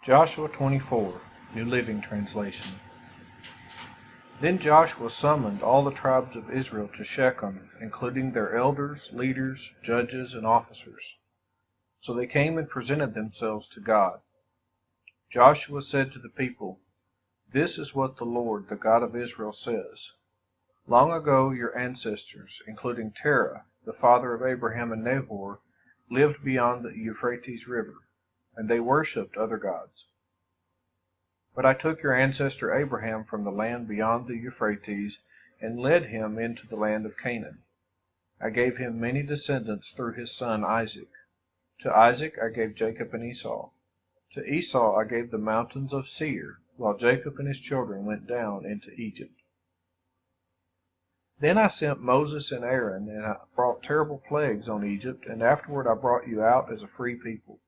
Joshua 24, New Living Translation. Then Joshua summoned all the tribes of Israel to Shechem, including their elders, leaders, judges, and officers. So they came and presented themselves to God. Joshua said to the people, "This is what the Lord, the God of Israel, says. Long ago your ancestors, including Terah, the father of Abraham and Nahor, lived beyond the Euphrates River, and they worshipped other gods. But I took your ancestor Abraham from the land beyond the Euphrates and led him into the land of Canaan. I gave him many descendants through his son Isaac. To Isaac I gave Jacob and Esau. To Esau I gave the mountains of Seir, while Jacob and his children went down into Egypt. Then I sent Moses and Aaron, and I brought terrible plagues on Egypt, and afterward I brought you out as a free people.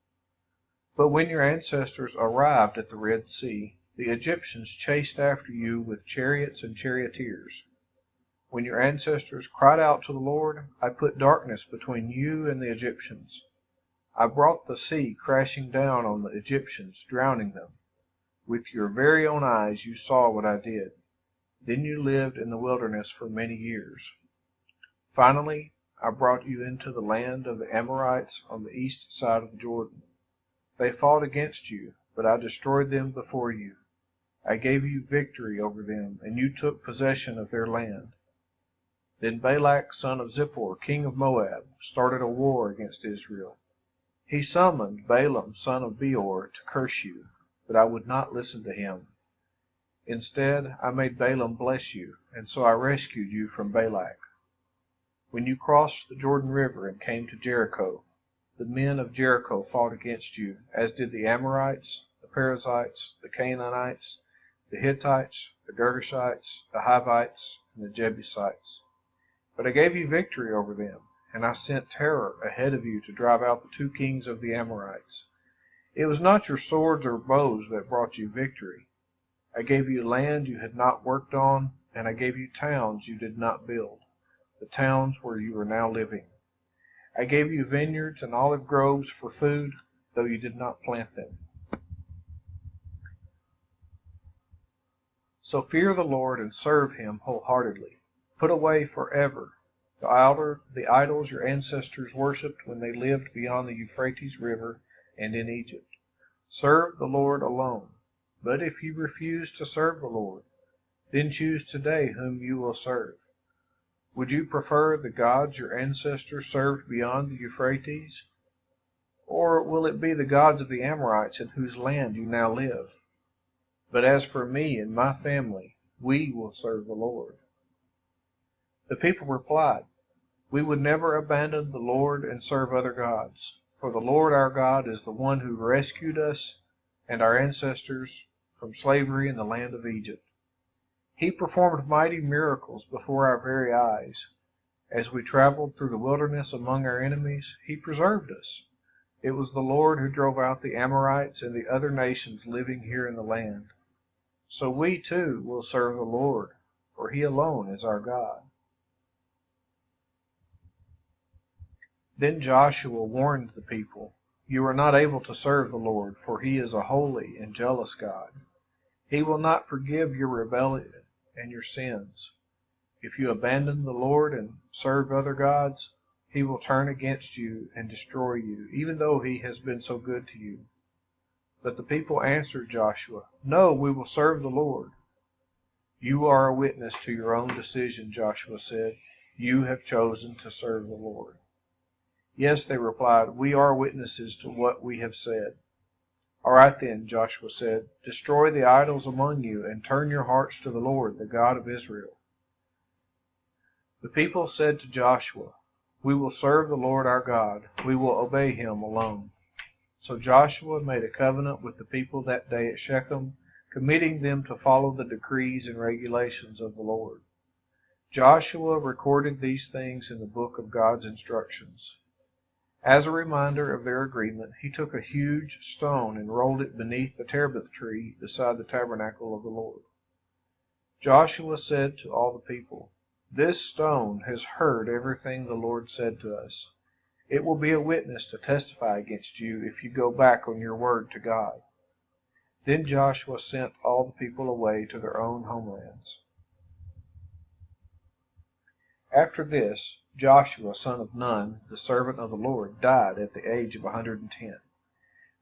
But when your ancestors arrived at the Red Sea, the Egyptians chased after you with chariots and charioteers. When your ancestors cried out to the Lord, I put darkness between you and the Egyptians. I brought the sea crashing down on the Egyptians, drowning them. With your very own eyes you saw what I did. Then you lived in the wilderness for many years. Finally, I brought you into the land of the Amorites on the east side of the Jordan. They fought against you, but I destroyed them before you. I gave you victory over them, and you took possession of their land. Then Balak, son of Zippor, king of Moab, started a war against Israel. He summoned Balaam, son of Beor, to curse you, but I would not listen to him. Instead, I made Balaam bless you, and so I rescued you from Balak. When you crossed the Jordan River and came to Jericho, the men of Jericho fought against you, as did the Amorites, the Perizzites, the Canaanites, the Hittites, the Girgashites, the Hivites, and the Jebusites. But I gave you victory over them, and I sent terror ahead of you to drive out the 2 kings of the Amorites. It was not your swords or bows that brought you victory. I gave you land you had not worked on, and I gave you towns you did not build, the towns where you are now living. I gave you vineyards and olive groves for food, though you did not plant them. So fear the Lord and serve him wholeheartedly. Put away forever the idols your ancestors worshipped when they lived beyond the Euphrates River and in Egypt. Serve the Lord alone. But if you refuse to serve the Lord, then choose today whom you will serve. Would you prefer the gods your ancestors served beyond the Euphrates? Or will it be the gods of the Amorites in whose land you now live? But as for me and my family, we will serve the Lord." The people replied, "We would never abandon the Lord and serve other gods, for the Lord our God is the one who rescued us and our ancestors from slavery in the land of Egypt. He performed mighty miracles before our very eyes. As we traveled through the wilderness among our enemies, he preserved us. It was the Lord who drove out the Amorites and the other nations living here in the land. So we too will serve the Lord, for he alone is our God." Then Joshua warned the people, "You are not able to serve the Lord, for he is a holy and jealous God. He will not forgive your rebellion and your sins. If you abandon the Lord and serve other gods, he will turn against you and destroy you, even though he has been so good to you." But the people answered Joshua, "No, we will serve the Lord." "You are a witness to your own decision," Joshua said. "You have chosen to serve the Lord." "Yes," they replied, "we are witnesses to what we have said." "All right then," Joshua said, "destroy the idols among you and turn your hearts to the Lord, the God of Israel." The people said to Joshua, "We will serve the Lord our God. We will obey him alone." So Joshua made a covenant with the people that day at Shechem, committing them to follow the decrees and regulations of the Lord. Joshua recorded these things in the book of God's instructions. As a reminder of their agreement, he took a huge stone and rolled it beneath the terebinth tree beside the tabernacle of the Lord. Joshua said to all the people, "This stone has heard everything the Lord said to us. It will be a witness to testify against you if you go back on your word to God." Then Joshua sent all the people away to their own homelands. After this, Joshua son of Nun, the servant of the Lord, died at the age of 110.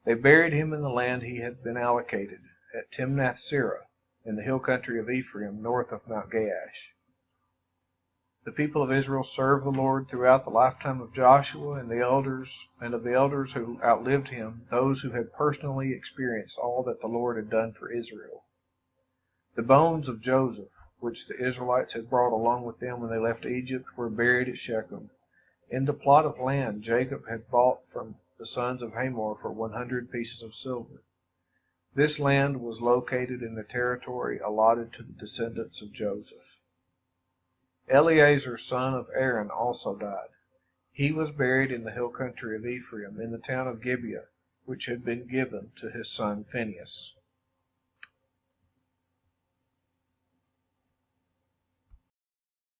They buried him in the land he had been allocated, at Timnath-serah, in the hill country of Ephraim, north of Mount Gaash. The people of Israel served the Lord throughout the lifetime of Joshua and of the elders who outlived him, those who had personally experienced all that the Lord had done for Israel. The bones of Joseph, which the Israelites had brought along with them when they left Egypt, were buried at Shechem, in the plot of land Jacob had bought from the sons of Hamor for 100 pieces of silver. This land was located in the territory allotted to the descendants of Joseph. Eleazar son of Aaron also died. He was buried in the hill country of Ephraim, in the town of Gibeah, which had been given to his son Phinehas.